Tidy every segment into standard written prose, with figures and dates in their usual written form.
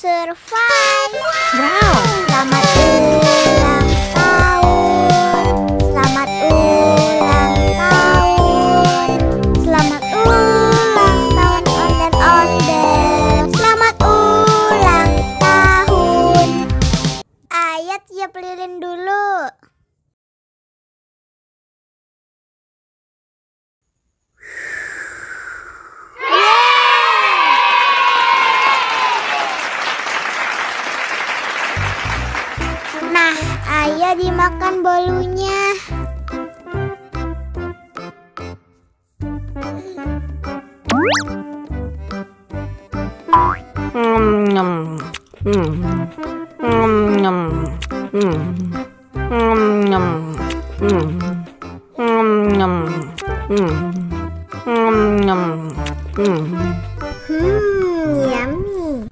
survive. Wow. Selamat ulang tahun. Selamat ulang tahun. Selamat ulang tahun ondel-ondel. Selamat ulang tahun. Ayo tiup lilin dulu. Nah, ayo dimakan bolunya. Yummy.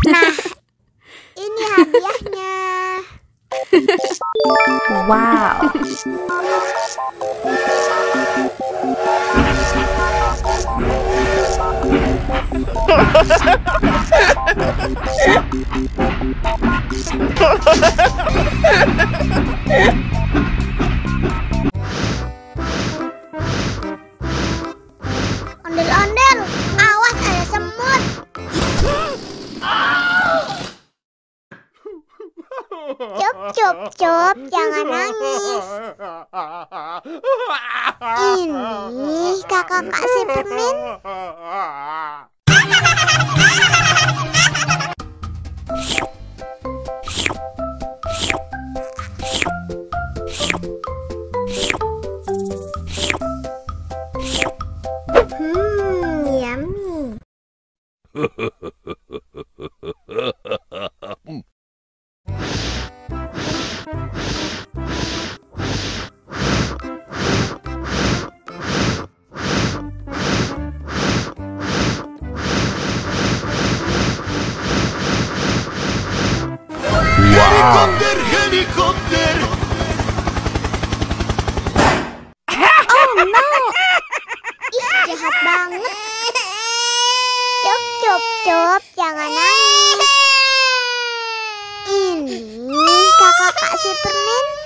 Nah, ini hadiahnya. Wow. Ondel-ondel, awas ada semut. Cup, cup, cup, jangan nangis. Ini kakak si permen. Yummy. Helikopter, helikopter. Oh no. Ih, jahat banget. Cup, cup, cup, jangan nangis. Ini kakak si permen.